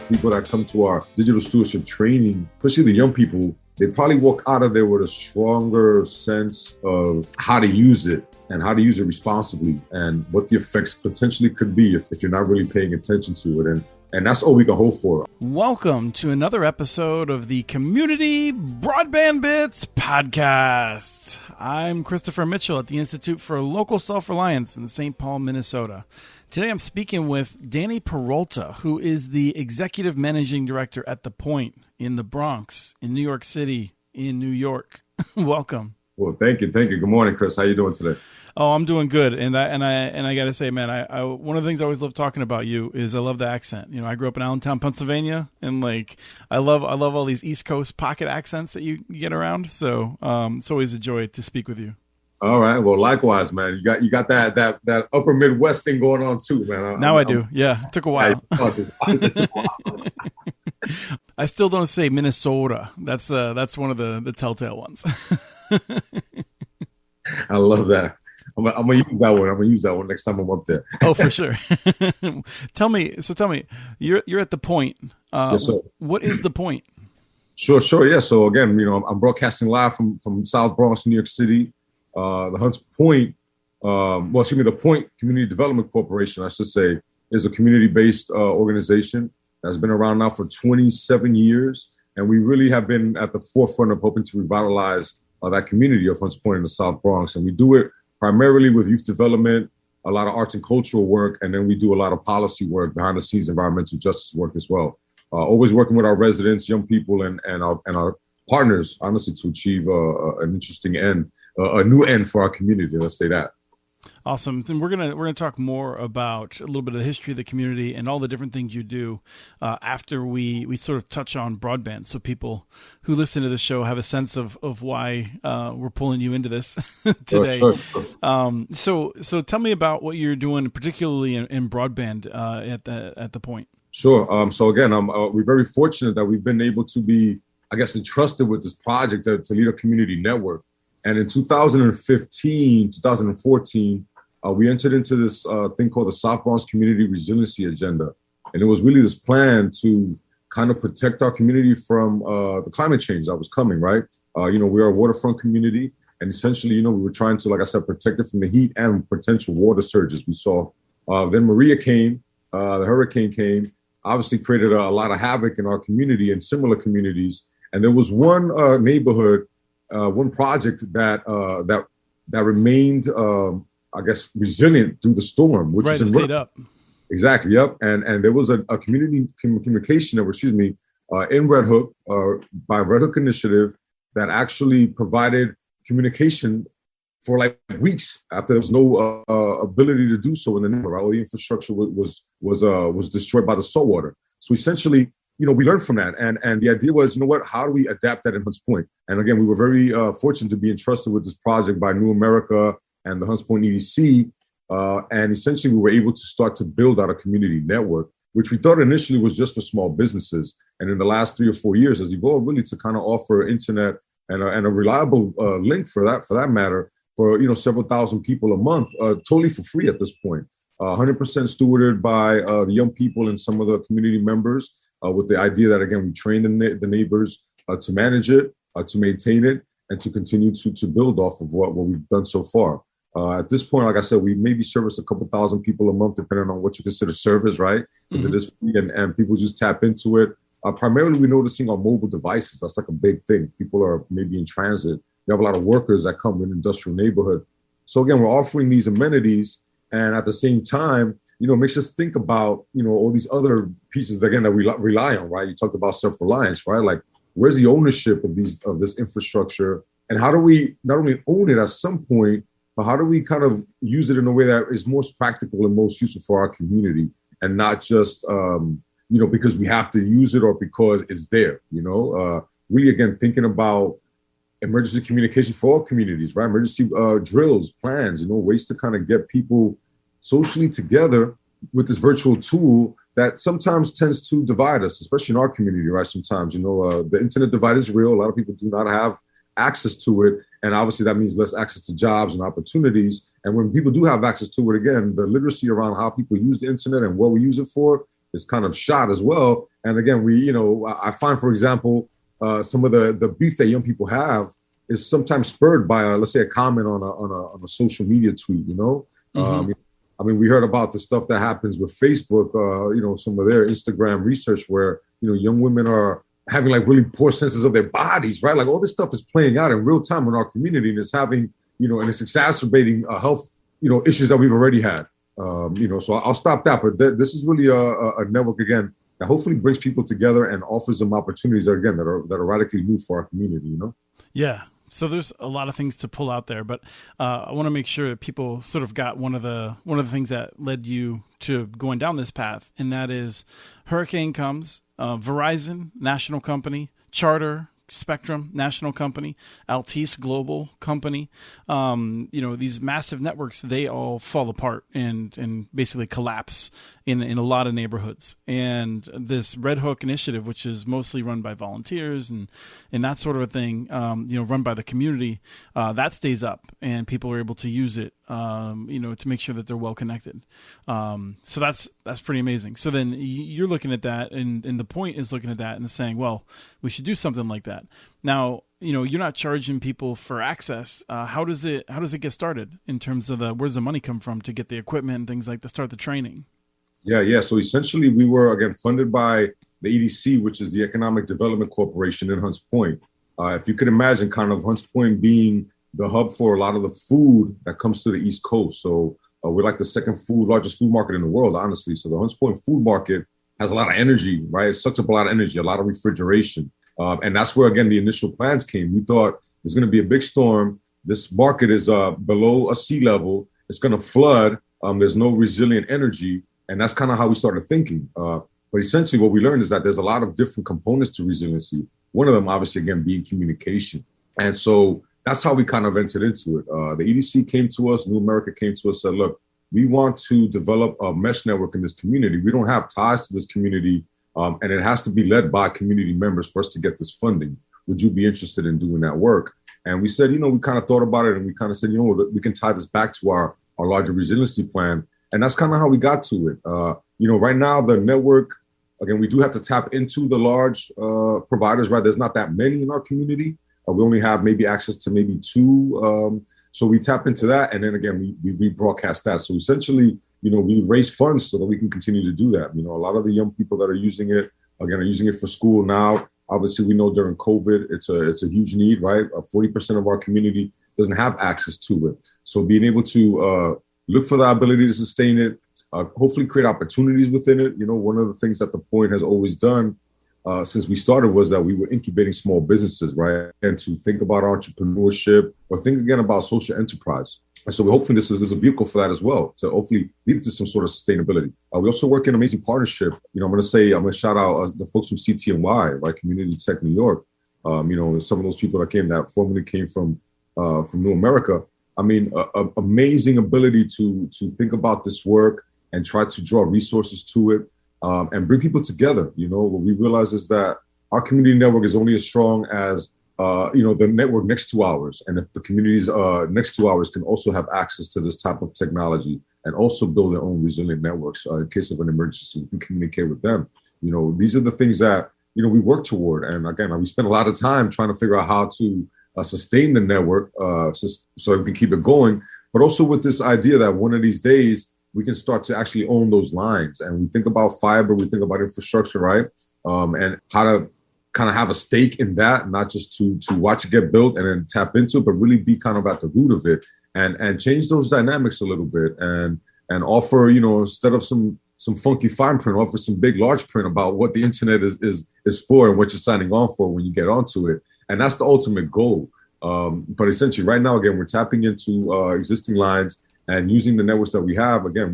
people that come to our digital stewardship training, especially the young people, they probably walk out of there with a stronger sense of how to use it and how to use it responsibly and what the effects potentially could be if you're not really paying attention to it. And that's all we can hope for. Welcome to another episode of the Community Broadband Bits podcast. I'm Christopher Mitchell at the Institute for Local Self-Reliance in St. Paul, Minnesota. Today I'm speaking with Danny Peralta, who is the Executive Managing Director at The Point in the Bronx, in New York City, in New York. Welcome. Well, thank you. Good morning, Chris. How you doing today? Oh, I'm doing good, and I got to say, man, I one of the things I always love talking about you is I love the accent. You know, I grew up in Allentown, Pennsylvania, and I love all these East Coast pocket accents that you get around. So it's always a joy to speak with you. All right. Well, likewise, man. You got that upper Midwest thing going on too, man. I do. Yeah, it took a while. I still don't say Minnesota. That's one of the telltale ones. I love that. I'm gonna use that one. I'm gonna use that one next time I'm up there. Oh, for sure. Tell me, you're at The Point. Yes, sir. What is The Point? Sure. Yeah. So again, I'm broadcasting live from South Bronx, New York City. The Hunts Point, the Point Community Development Corporation, I should say, is a community-based organization that's been around now for 27 years. And we really have been at the forefront of hoping to revitalize that community of Hunts Point in the South Bronx. And we do it primarily with youth development, a lot of arts and cultural work, and then we do a lot of policy work, behind the scenes environmental justice work as well. Always working with our residents, young people, and our partners, honestly, to achieve an interesting end, a new end for our community. Let's say that. Awesome. And we're gonna talk more about a little bit of the history of the community and all the different things you do after we sort of touch on broadband, so people who listen to the show have a sense of why we're pulling you into this today. Sure. So tell me about what you're doing, particularly in broadband at the Point. Sure. So again, we're very fortunate that we've been able to be, I guess, entrusted with this project to lead a community network. And in 2014, we entered into this thing called the South Bronx Community Resiliency Agenda. And it was really this plan to kind of protect our community from the climate change that was coming, right? We're a waterfront community. And essentially, we were trying to, like I said, protect it from the heat and potential water surges we saw. Then Maria came, the hurricane came, obviously created a lot of havoc in our community and similar communities. And there was one neighborhood, one project that remained, I guess, resilient through the storm, which is stayed up. Exactly. Yep. And there was a community communication network, in Red Hook, by Red Hook Initiative, that actually provided communication for like weeks after there was no ability to do so in the neighborhood. All the infrastructure was destroyed by the saltwater. So essentially, we learned from that. And the idea was, how do we adapt that in Hunts Point? And again, we were very fortunate to be entrusted with this project by New America and the Hunts Point EDC. And essentially, we were able to start to build out a community network, which we thought initially was just for small businesses. And in the last 3 or 4 years, has evolved really to kind of offer internet and a reliable link for that matter for, several thousand people a month, totally for free at this point. 100% stewarded by the young people and some of the community members. With the idea that, again, we train the neighbors to manage it, to maintain it, and to continue to build off of what we've done so far. At this point, like I said, we maybe service a couple thousand people a month, depending on what you consider service, right? Because it is free and people just tap into it. Primarily, we're noticing on mobile devices. That's like a big thing. People are maybe in transit. We have a lot of workers that come in industrial neighborhood. So again, we're offering these amenities, and at the same time, it makes us think about, all these other pieces, again, that we rely on, right? You talked about self-reliance, right? Like, where's the ownership of this infrastructure? And how do we not only own it at some point, but how do we kind of use it in a way that is most practical and most useful for our community, and not just, because we have to use it or because it's there, really, again, thinking about emergency communication for all communities, right? Emergency drills, plans, ways to kind of get people socially together with this virtual tool that sometimes tends to divide us, especially in our community, right? Sometimes, the internet divide is real. A lot of people do not have access to it. And obviously that means less access to jobs and opportunities. And when people do have access to it, again, the literacy around how people use the internet and what we use it for is kind of shot as well. And again, I find, for example, some of the beef that young people have is sometimes spurred by, let's say, a comment on a social media tweet. We heard about the stuff that happens with Facebook, some of their Instagram research where, young women are having like really poor senses of their bodies, right? Like all this stuff is playing out in real time in our community, and it's having, and it's exacerbating health, issues that we've already had. So I'll stop that. But this is really a network, again, that hopefully brings people together and offers them opportunities that are radically new for our community, Yeah. So there's a lot of things to pull out there, but I want to make sure that people sort of got one of the things that led you to going down this path, and that is hurricane comes, Verizon, national company, Charter, Spectrum, national company, Altice, global company. These massive networks, they all fall apart and basically collapse in a lot of neighborhoods. And this Red Hook initiative, which is mostly run by volunteers and that sort of a thing, run by the community, that stays up and people are able to use it, to make sure that they're well connected. So that's pretty amazing. So then you're looking at that, and the point is looking at that and saying, well, we should do something like that. Now, you're not charging people for access. How does it get started in terms of where's the money come from to get the equipment and things like to start the training? Yeah. So essentially, we were, again, funded by the EDC, which is the Economic Development Corporation in Hunts Point. If you could imagine kind of Hunts Point being the hub for a lot of the food that comes to the East Coast. So we're like the second largest food market in the world, honestly. So the Hunts Point food market has a lot of energy, right? It sucks up a lot of energy, a lot of refrigeration. And that's where, again, the initial plans came. We thought there's going to be a big storm. This market is below a sea level. It's going to flood. There's no resilient energy. And that's kind of how we started thinking. But essentially what we learned is that there's a lot of different components to resiliency. One of them, obviously, again, being communication. And so that's how we kind of entered into it. The EDC came to us, New America came to us, said, look, we want to develop a mesh network in this community. We don't have ties to this community, and it has to be led by community members for us to get this funding. Would you be interested in doing that work? And we said, we kind of thought about it, and we kind of said, we can tie this back to our larger resiliency plan. And that's kind of how we got to it. Right now, the network, again, we do have to tap into the large providers, right? There's not that many in our community. We only have maybe access to maybe two. So we tap into that. And then again, we rebroadcast that. So essentially, we raise funds so that we can continue to do that. A lot of the young people that are using it, again, are using it for school now. Obviously, we know during COVID, it's a huge need, right? 40% of our community doesn't have access to it. So being able to look for the ability to sustain it, hopefully create opportunities within it. One of the things that the Point has always done since we started was that we were incubating small businesses, right? And to think about entrepreneurship or think again about social enterprise. And so we're hoping this is a vehicle for that as well, to hopefully lead it to some sort of sustainability. We also work in an amazing partnership. I'm going to shout out the folks from CTNY, right? Community Tech New York. Some of those people that formerly came from New America. Amazing ability to think about this work and try to draw resources to it and bring people together. What we realize is that our community network is only as strong as, the network next to ours. And if the communities next to ours can also have access to this type of technology and also build their own resilient networks in case of an emergency, we can communicate with them. These are the things that, we work toward. And again, we spend a lot of time trying to figure out how to sustain the network so we can keep it going, but also with this idea that one of these days we can start to actually own those lines. And we think about fiber, we think about infrastructure, right? And how to kind of have a stake in that, not just to watch it get built and then tap into it, but really be kind of at the root of it and change those dynamics a little bit and offer, instead of some funky fine print, offer some big, large print about what the internet is for and what you're signing on for when you get onto it. And that's the ultimate goal. But essentially right now, again, we're tapping into existing lines and using the networks that we have. Again,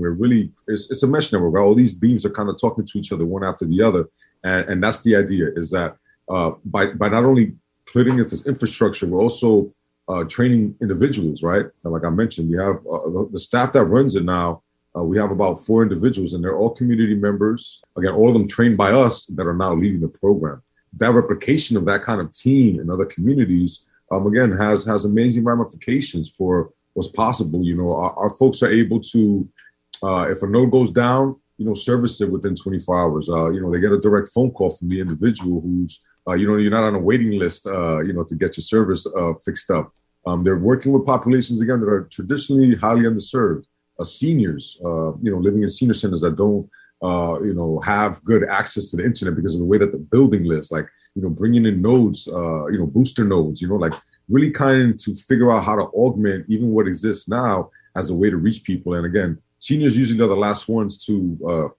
it's a mesh network, right? All these beams are kind of talking to each other one after the other. And that's the idea, is that by not only putting it this infrastructure, we're also training individuals, right? And like I mentioned, we have the staff that runs it now. We have about 4 individuals, and they're all community members. Again, all of them trained by us that are now leading the program. That replication of that kind of team in other communities, again, has amazing ramifications for what's possible. Our folks are able to, if a node goes down, service it within 24 hours. They get a direct phone call from the individual who's, you're not on a waiting list, to get your service fixed up. They're working with populations, again, that are traditionally highly underserved. Seniors, living in senior centers that don't, have good access to the internet because of the way that the building lives, like, bringing in nodes, booster nodes, like really kind to figure out how to augment even what exists now as a way to reach people. And again, seniors usually are the last ones to,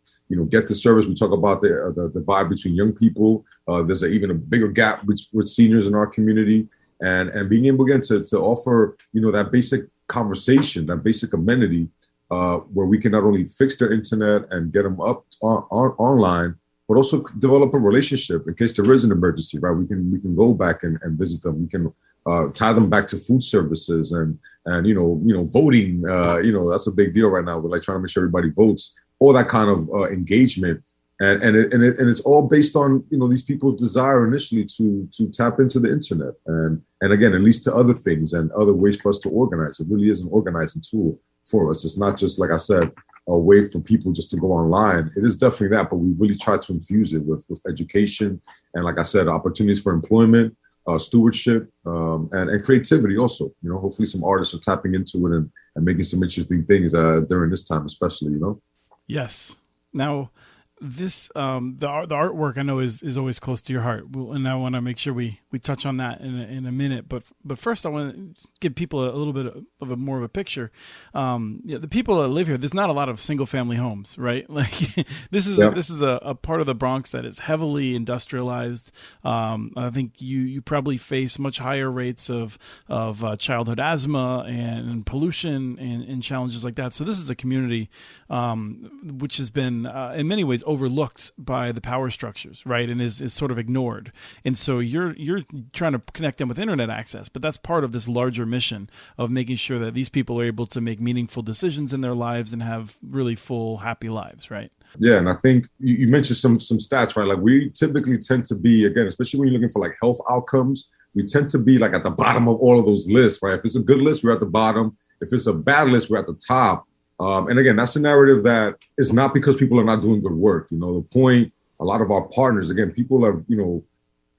get the service. We talk about the divide between young people. There's even a bigger gap with seniors in our community, and being able again to offer, that basic conversation, that basic amenity, where we can not only fix their internet and get them up online, but also develop a relationship in case there is an emergency, right? We can go back and visit them. We can tie them back to food services and voting. That's a big deal right now. We're like trying to make sure everybody votes. All that kind of engagement, and it's all based on these people's desire initially to tap into the internet, and again it leads to other things and other ways for us to organize. It really is an organizing tool for us. It's not just, like I said, a way for people just to go online. It is definitely that, but we really try to infuse it with education and, like I said, opportunities for employment, stewardship, and creativity also. Hopefully some artists are tapping into it and making some interesting things during this time, especially, Yes. Now, this the artwork I know is always close to your heart, and I want to make sure we touch on that in a minute. But first, I want to give people a little bit of a more of a picture. The people that live here, there's not a lot of single family homes, right? Like this is a part of the Bronx that is heavily industrialized. I think you probably face much higher rates of childhood asthma and pollution and challenges like that. So this is a community which has been in many ways overlooked by the power structures, right? And is sort of ignored. And so you're trying to connect them with internet access, but that's part of this larger mission of making sure that these people are able to make meaningful decisions in their lives and have really full, happy lives, right? Yeah, and I think you mentioned some stats, right? Like we typically tend to be, again, especially when you're looking for like health outcomes, we tend to be like at the bottom of all of those lists, right? If it's a good list, we're at the bottom. If it's a bad list, we're at the top. And again, that's a narrative that is not because people are not doing good work. The point, a lot of our partners, again, people have,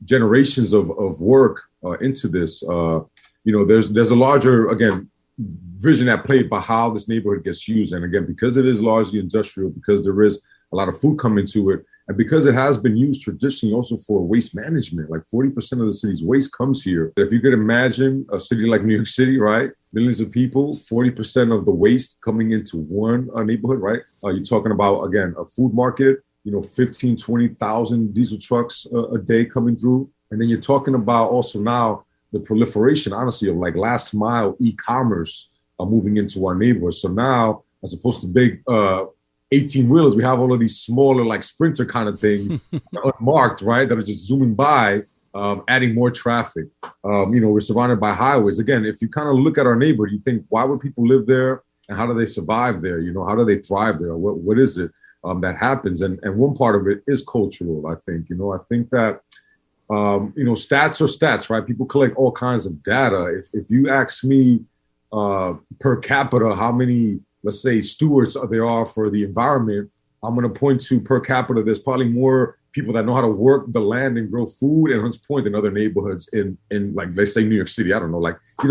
generations of work into this. There's a larger, again, vision at play by how this neighborhood gets used. And again, because it is largely industrial, because there is a lot of food coming to it, and because it has been used traditionally also for waste management, like 40% of the city's waste comes here. If you could imagine a city like New York City, right? Millions of people, 40% of the waste coming into one neighborhood, right? You're talking about, again, a food market, 15, 20,000 diesel trucks a day coming through. And then you're talking about also now the proliferation, honestly, of like last mile e-commerce moving into our neighborhood. So now, as opposed to big 18-wheelers, we have all of these smaller, like Sprinter kind of things unmarked, right? That are just zooming by, adding more traffic. We're surrounded by highways. Again, if you kind of look at our neighborhood, you think, why would people live there? And how do they survive there? How do they thrive there? What is it that happens? And one part of it is cultural, I think. I think that, stats are stats, right? People collect all kinds of data. If you ask me per capita, how many, let's say, stewards there are for the environment, I'm going to point to per capita, there's probably more people that know how to work the land and grow food in Hunts Point than other neighborhoods in like, let's say, New York City. I don't know,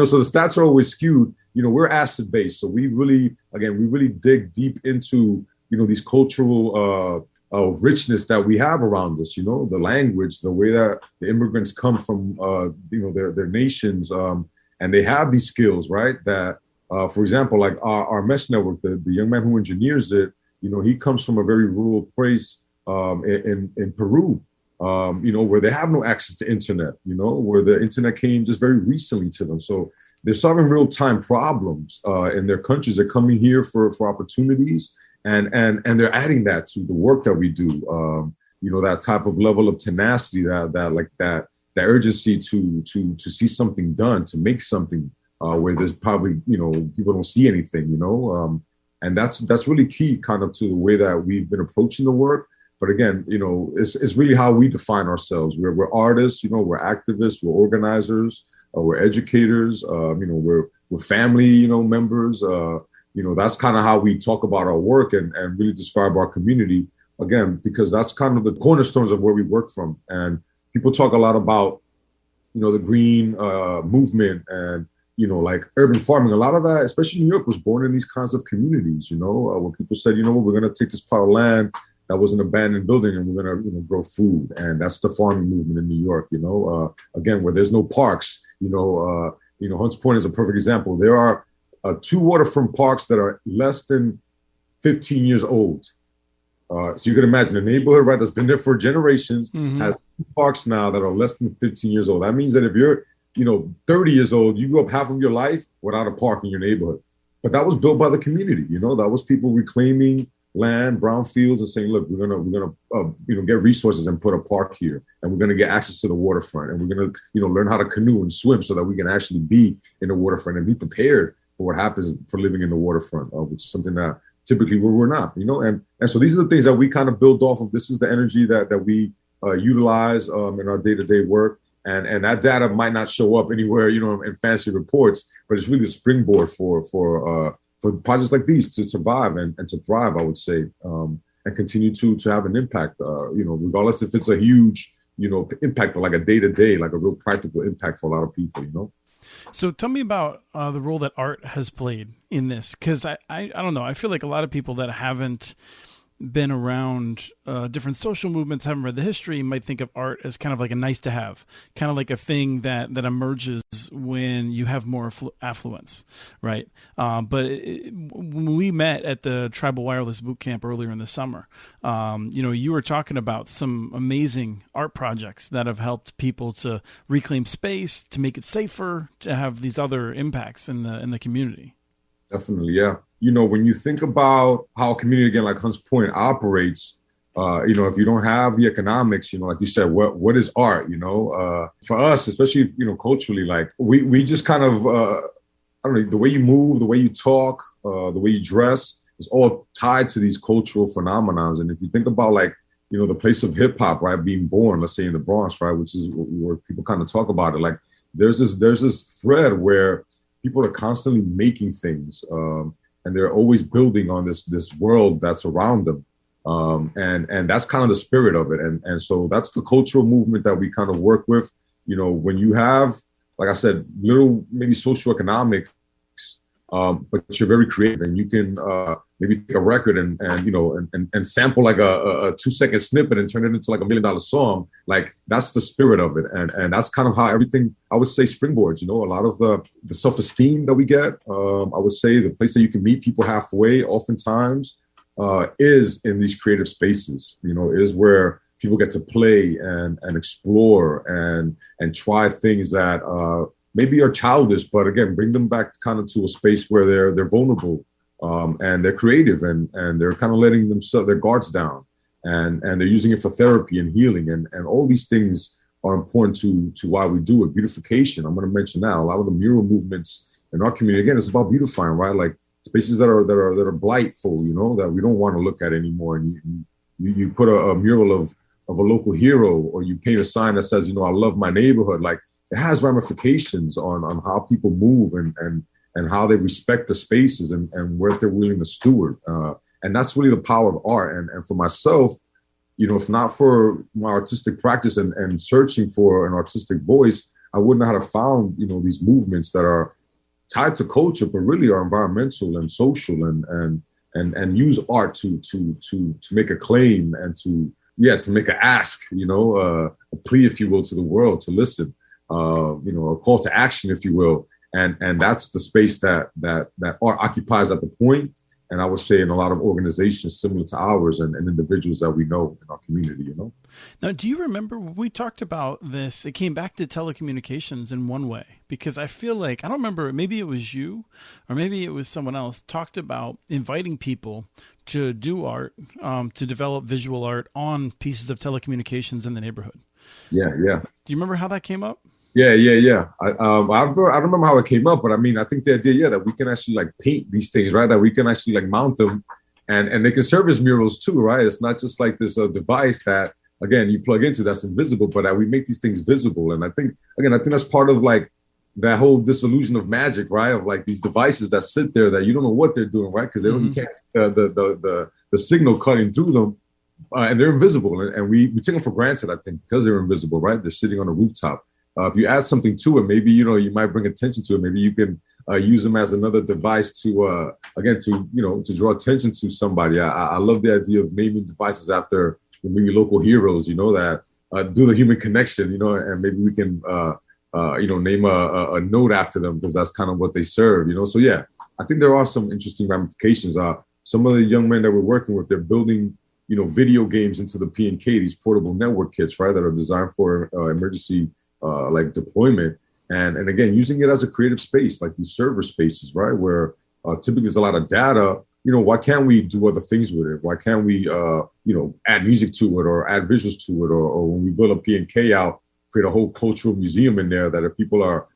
so the stats are always skewed. We're asset based. So we really dig deep into, these cultural richness that we have around us, the language, the way that the immigrants come from, their nations, and they have these skills, right? That, for example, like our mesh network, the young man who engineers it, he comes from a very rural place in Peru, where they have no access to internet, where the internet came just very recently to them. So they're solving real time problems in their countries. They're coming here for opportunities, and they're adding that to the work that we do. That type of level of tenacity, that urgency to see something done, to make something where there's probably people don't see anything, and that's really key kind of to the way that we've been approaching the work. But again, it's really how we define ourselves. We're artists, we're activists, we're organizers, we're educators, we're family, members, that's kind of how we talk about our work and really describe our community, again, because that's kind of the cornerstones of where we work from. And people talk a lot about, the green movement and, like urban farming. A lot of that, especially New York, was born in these kinds of communities, when people said, we're going to take this plot of land that was an abandoned building and we're going to, grow food. And that's the farming movement in New York, again, where there's no parks, Hunts Point is a perfect example. There are 2 waterfront parks that are less than 15 years old. So you can imagine a neighborhood, right, that's been there for generations, has 2 parks now that are less than 15 years old. That means that if you're, 30 years old, you grew up half of your life without a park in your neighborhood. But that was built by the community. That was people reclaiming land, brownfields, and saying, look, we're gonna get resources and put a park here, and we're gonna get access to the waterfront, and we're gonna learn how to canoe and swim so that we can actually be in the waterfront and be prepared for what happens for living in the waterfront, which is something that typically we're not, and so these are the things that we kind of build off of. This is the energy that we utilize in our day-to-day work, and that data might not show up anywhere, in fancy reports, but it's really a springboard for projects like these to survive and to thrive, I would say, and continue to have an impact, regardless if it's a huge, impact, but like a day-to-day, like a real practical impact for a lot of people, So tell me about the role that art has played in this, because I don't know. I feel like a lot of people that haven't been around different social movements, haven't read the history, might think of art as kind of like a nice to have, kind of like a thing that emerges when you have more affluence, right? But when we met at the Tribal Wireless Boot Camp earlier in the summer, you were talking about some amazing art projects that have helped people to reclaim space, to make it safer, to have these other impacts in the community. Definitely, yeah. When you think about how a community, again, like Hunts Point operates, if you don't have the economics, like you said, what is art? For us, especially, culturally, like we just kind of, I don't know, the way you move, the way you talk, the way you dress is all tied to these cultural phenomena. And if you think about like, the place of hip hop, right, being born, let's say in the Bronx, right, which is where people kind of talk about it, like there's this thread where people are constantly making things, and they're always building on this world that's around them. And that's kind of the spirit of it. And so that's the cultural movement that we kind of work with. When you have, like I said, little maybe socioeconomics, but you're very creative and you can maybe take a record and sample like a 2-second snippet and turn it into like $1 million song. Like that's the spirit of it. And that's kind of how everything, I would say, springboards, a lot of the self-esteem that we get, I would say the place that you can meet people halfway oftentimes is in these creative spaces, is where people get to play and explore and try things that maybe are childish, but again, bring them back kind of to a space where they're vulnerable and they're creative and they're kind of letting their guards down and they're using it for therapy and healing and all these things are important to why we do it. Beautification, I'm going to mention that. A lot of the mural movements in our community, again, it's about beautifying, right? Like spaces that are blightful, that we don't want to look at anymore. And you put a mural of a local hero, or you paint a sign that says, I love my neighborhood. Like it has ramifications on how people move and how they respect the spaces and what they're willing to steward. And that's really the power of art. And for myself, if not for my artistic practice and searching for an artistic voice, I wouldn't have found, these movements that are tied to culture, but really are environmental and social and use art to make a claim and to make an ask, a plea, if you will, to the world to listen, a call to action, if you will. And that's the space that art occupies at the point. And I would say in a lot of organizations similar to ours and individuals that we know in our community, Now, do you remember when we talked about this, it came back to telecommunications in one way, because I feel like, I don't remember, maybe it was you or maybe it was someone else talked about inviting people to do art, to develop visual art on pieces of telecommunications in the neighborhood. Yeah. Do you remember how that came up? Yeah. I don't remember how it came up, but I mean, I think the idea, that we can actually like paint these things, right? That we can actually like mount them and they can serve as murals too, right? It's not just like this device that, again, you plug into that's invisible, but that we make these things visible. And I think that's part of like that whole disillusion of magic, right? Of like these devices that sit there that you don't know what they're doing, right? Because they don't, you can't see the signal cutting through them, and they're invisible, and we take them for granted, I think, because they're invisible, right? They're sitting on a rooftop. If you add something to it, maybe you might bring attention to it. Maybe you can use them as another device to again to draw attention to somebody. I love the idea of naming devices after maybe local heroes, that do the human connection, and maybe we can name a note after them because that's kind of what they serve, So yeah, I think there are some interesting ramifications. Some of the young men that we're working with, they're building video games into the P&K, these portable network kits, right, that are designed for emergency like deployment, and again using it as a creative space, like these server spaces, right, where typically there's a lot of data. Why can't we do other things with it? Why can't we add music to it or add visuals to it, or when we build a P&K out, create a whole cultural museum in there that if people are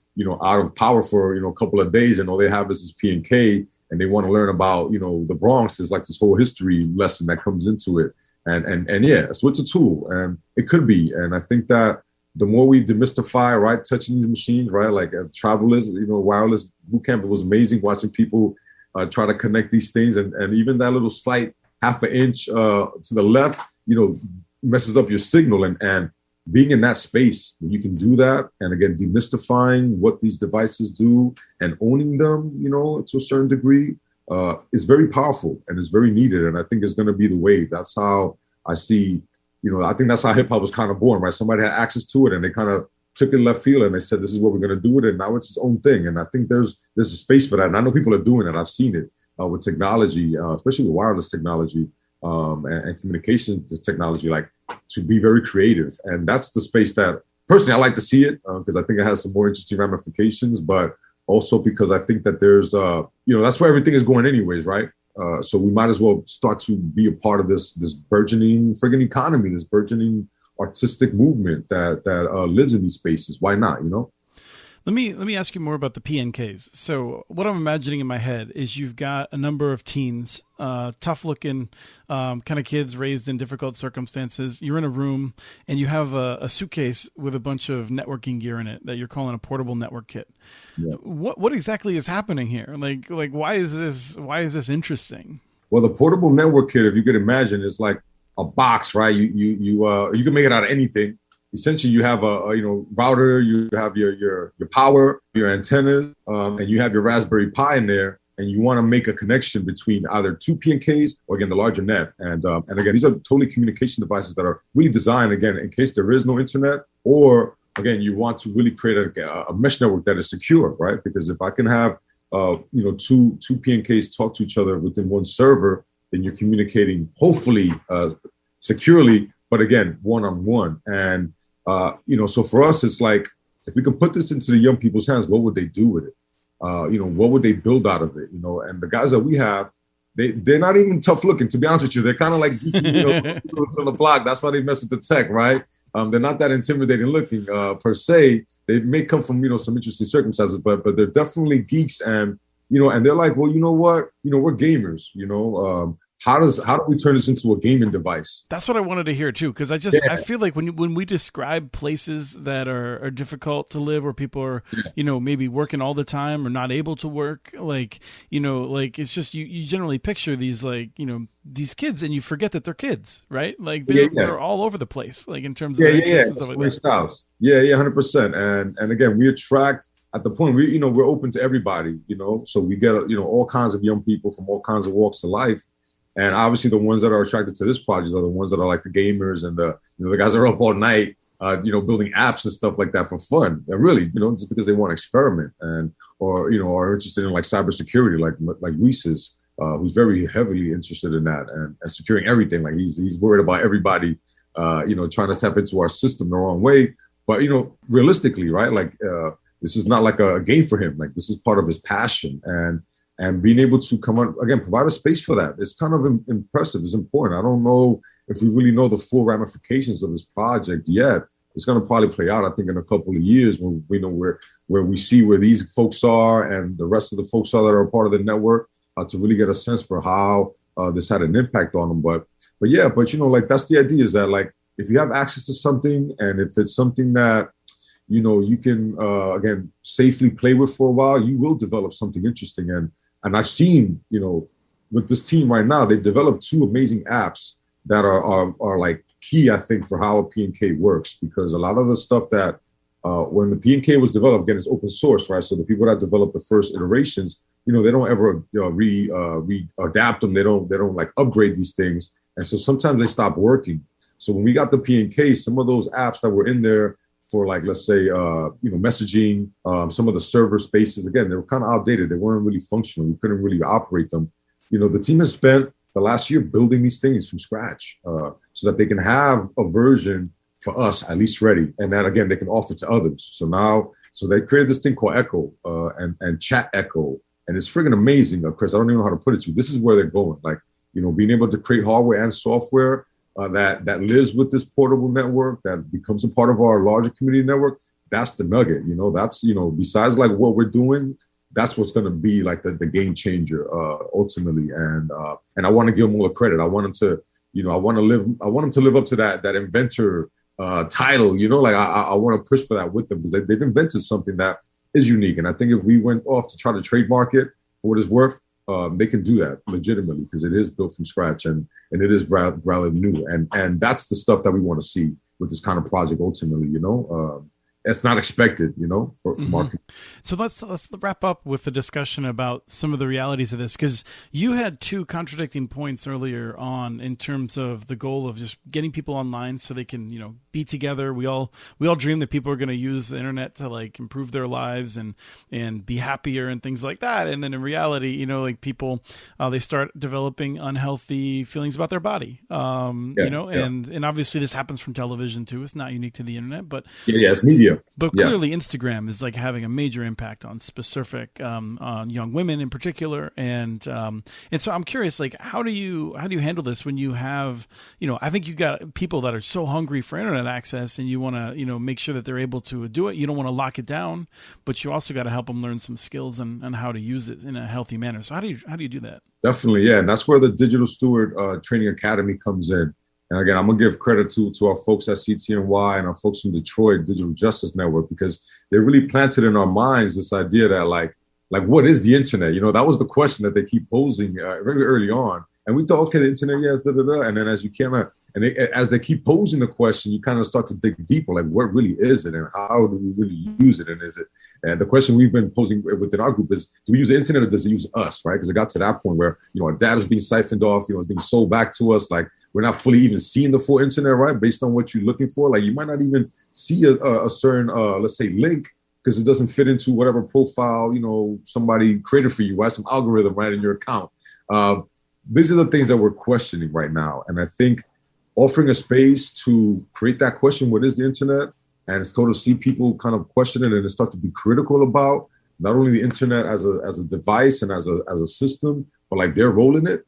out of power for a couple of days and all they have is this P&K and they want to learn about the Bronx, is like this whole history lesson that comes into it, and yeah, so it's a tool and it could be, and I think that the more we demystify, right, touching these machines, right, like at Travelers, wireless bootcamp, it was amazing watching people try to connect these things, and even that little slight half an inch to the left, messes up your signal, and being in that space where you can do that, and again, demystifying what these devices do and owning them, to a certain degree, is very powerful and is very needed, and I think it's going to be the wave. That's how I see. I think that's how hip hop was kind of born, right? Somebody had access to it and they kind of took it left field and they said, this is what we're going to do with it. And now it's its own thing. And I think there's a space for that. And I know people are doing it. I've seen it with technology, especially with wireless technology and communication technology, like to be very creative. And that's the space that personally I like to see it because I think it has some more interesting ramifications, but also because I think that there's, that's where everything is going anyways, right? So we might as well start to be a part of this burgeoning friggin' economy, this burgeoning artistic movement that lives in these spaces. Why not? Let me ask you more about the PNKs. So what I'm imagining in my head is you've got a number of teens, tough looking kind of kids raised in difficult circumstances. You're in a room and you have a suitcase with a bunch of networking gear in it that you're calling a portable network kit. Yeah. What exactly is happening here? Like why is this interesting? Well, the portable network kit, if you could imagine, is like a box, right? You can make it out of anything. Essentially, you have a router, you have your power, your antennas, and you have your Raspberry Pi in there, and you want to make a connection between either two P&Ks or again the larger net. And again, these are totally communication devices that are really designed again in case there is no internet, or again you want to really create a mesh network that is secure, right? Because if I can have two P&Ks talk to each other within one server, then you're communicating hopefully securely, but again one-on-one. And so for us, it's like, if we can put this into the young people's hands, what would they do with it? What would they build out of it? And the guys that we have, they're not even tough looking, to be honest with you. They're kind of like, on the block. That's why they mess with the tech, right? They're not that intimidating looking per se. They may come from, some interesting circumstances, but they're definitely geeks. And, and they're like, well, you know what? We're gamers, How do we turn this into a gaming device? That's what I wanted to hear too, because I feel like when we describe places that are difficult to live, where people are maybe working all the time or not able to work, like it's just you generally picture these these kids and you forget that they're kids, right? Like they're all over the place, like in terms of interests and stuff like that. Styles. 100%. And again, we attract. At the point we're open to everybody, so we get all kinds of young people from all kinds of walks of life. And obviously the ones that are attracted to this project are the ones that are like the gamers and the guys that are up all night, building apps and stuff like that for fun. And really, just because they want to experiment or are interested in like cybersecurity, like Luis is, who's very heavily interested in that and securing everything. Like he's worried about everybody, trying to tap into our system the wrong way. But, realistically, right? Like this is not like a game for him. Like this is part of his passion and being able to come on, again, provide a space for that. It's kind of impressive. It's important. I don't know if we really know the full ramifications of this project yet. It's going to probably play out, I think, in a couple of years when we know where we see where these folks are and the rest of the folks are that are a part of the network to really get a sense for how this had an impact on them. But that's the idea, is that like, if you have access to something and if it's something that, you can again safely play with for a while, you will develop something interesting. And I've seen, with this team right now, they've developed two amazing apps that are like key, I think, for how a P&K works, because a lot of the stuff that when the P&K was developed, again, it's open source, right? So the people that developed the first iterations, they don't ever adapt them. They don't like upgrade these things, and so sometimes they stop working. So when we got the P&K, some of those apps that were in there for, like, let's say messaging, some of the server spaces, again, they were kind of outdated. They weren't really functional. We couldn't really operate them. The team has spent the last year building these things from scratch so that they can have a version for us at least ready, and that again they can offer to others. So they created this thing called Echo and Chat Echo, and it's friggin' amazing, Chris. I don't even know how to put it to you. This is where they're going, like being able to create hardware and software that lives with this portable network that becomes a part of our larger community network. That's the nugget. That's besides like what we're doing, that's what's going to be like the game changer ultimately. And I want to give them all the credit. I want them to, I want them to live up to that inventor title. Like I want to push for that with them, because they've invented something that is unique. And I think if we went off to try to trademark it for what it's worth, they can do that legitimately, because it is built from scratch and it is rather new. And that's the stuff that we want to see with this kind of project ultimately. It's not expected, from our. So let's wrap up with the discussion about some of the realities of this, because you had two contradicting points earlier on in terms of the goal of just getting people online so they can, be together. We all dream that people are going to use the internet to like improve their lives and be happier and things like that. And then in reality, like people, they start developing unhealthy feelings about their body. And obviously this happens from television too. It's not unique to the internet, but it's media. But clearly, Instagram is like having a major impact on specific on young women in particular, and so I'm curious, like how do you handle this when you have, I think you got people that are so hungry for internet access, and you want to make sure that they're able to do it. You don't want to lock it down, but you also got to help them learn some skills and how to use it in a healthy manner. So how do you do that? Definitely, yeah, and that's where the Digital Steward Training Academy comes in. And again, I'm going to give credit to our folks at CTNY and our folks from Detroit Digital Justice Network, because they really planted in our minds this idea that like what is the internet? That was the question that they keep posing very early on. And we thought, okay, the internet, yes, da, da, da. And then as they keep posing the question, you kind of start to dig deeper, like what really is it and how do we really use it? And the question we've been posing within our group is, do we use the internet or does it use us, right? Because it got to that point where, our data is being siphoned off, it's being sold back to us. Like we're not fully even seeing the full internet, right? Based on what you're looking for. Like you might not even see a certain, let's say, link, because it doesn't fit into whatever profile, somebody created for you, right? Some algorithm, right, in your account. These are the things that we're questioning right now. And I think offering a space to create that question, what is the internet? And it's cool to see people kind of question it and start to be critical about not only the internet as a device and as a system, but like their role in it.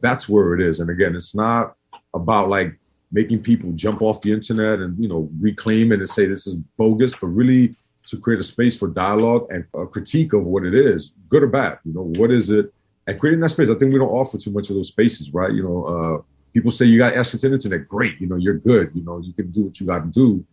That's where it is. And again, it's not about like making people jump off the internet and, reclaim it and say this is bogus, but really to create a space for dialogue and a critique of what it is, good or bad. What is it? And creating that space, I think we don't offer too much of those spaces, right? People say you got access to the internet, great, you're good, you can do what you got to do.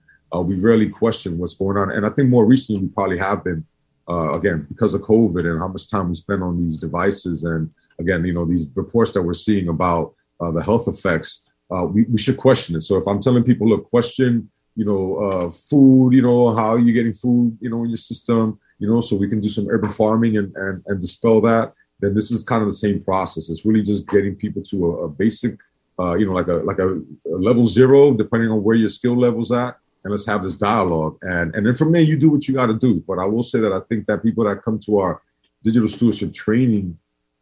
We rarely question what's going on. And I think more recently we probably have been, again, because of COVID and how much time we spend on these devices. And again, these reports that we're seeing about the health effects, we should question it. So if I'm telling people, look, question, food, how are you getting food, in your system, so we can do some urban farming and dispel that, then this is kind of the same process. It's really just getting people to a basic, like a level 0, depending on where your skill level's at. And let's have this dialogue. And then from there, you do what you got to do. But I will say that I think that people that come to our digital stewardship training,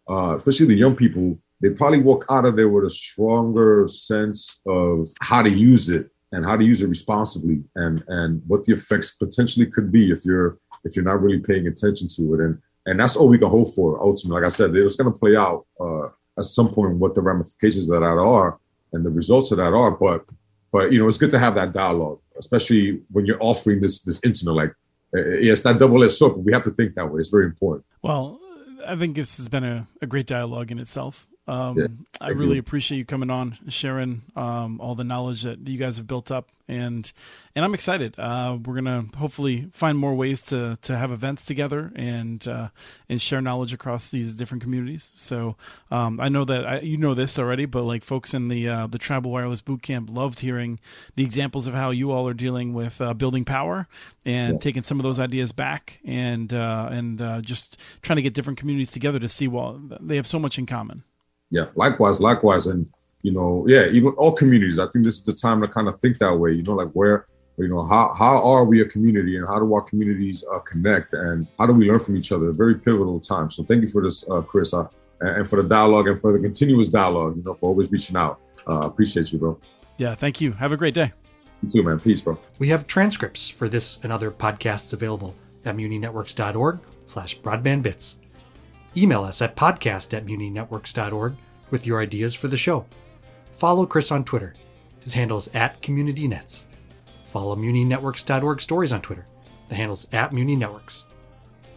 especially the young people, they probably walk out of there with a stronger sense of how to use it and how to use it responsibly and what the effects potentially could be if you're not really paying attention to it. And that's all we can hope for ultimately. Like I said, it's going to play out at some point what the ramifications of that are and the results of that are. But it's good to have that dialogue, especially when you're offering this internet. Like, it's that double-edged sword, but we have to think that way. It's very important. Well, I think this has been a great dialogue in itself. I really appreciate you coming on, sharing all the knowledge that you guys have built up, and I'm excited. We're gonna hopefully find more ways to have events together and share knowledge across these different communities. So I know that you know this already, but like folks in the Tribal Wireless Bootcamp loved hearing the examples of how you all are dealing with building power and taking some of those ideas back and just trying to get different communities together to see they have so much in common. Yeah, likewise. And, even all communities, I think this is the time to kind of think that way, like how are we a community and how do our communities connect and how do we learn from each other? A very pivotal time. So thank you for this, Chris, and for the dialogue and for the continuous dialogue, for always reaching out. Appreciate you, bro. Yeah, thank you. Have a great day. You too, man. Peace, bro. We have transcripts for this and other podcasts available at muninetworks.org/broadbandbits. Email us at podcast@muninetworks.org with your ideas for the show. Follow Chris on Twitter. His handle is @CommunityNets. Follow muninetworks.org stories on Twitter. The handle's @muninetworks.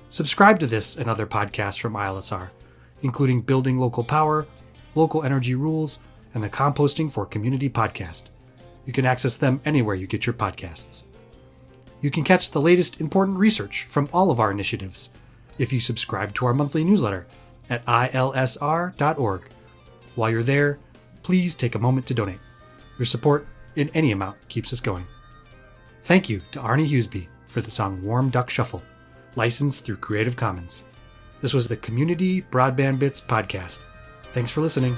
Subscribe to this and other podcasts from ILSR, including Building Local Power, Local Energy Rules, and the Composting for Community podcast. You can access them anywhere you get your podcasts. You can catch the latest important research from all of our initiatives if you subscribe to our monthly newsletter at ilsr.org. While you're there, please take a moment to donate. Your support in any amount keeps us going. Thank you to Arnie Hughesby for the song Warm Duck Shuffle, licensed through Creative Commons. This was the Community Broadband Bits podcast. Thanks for listening.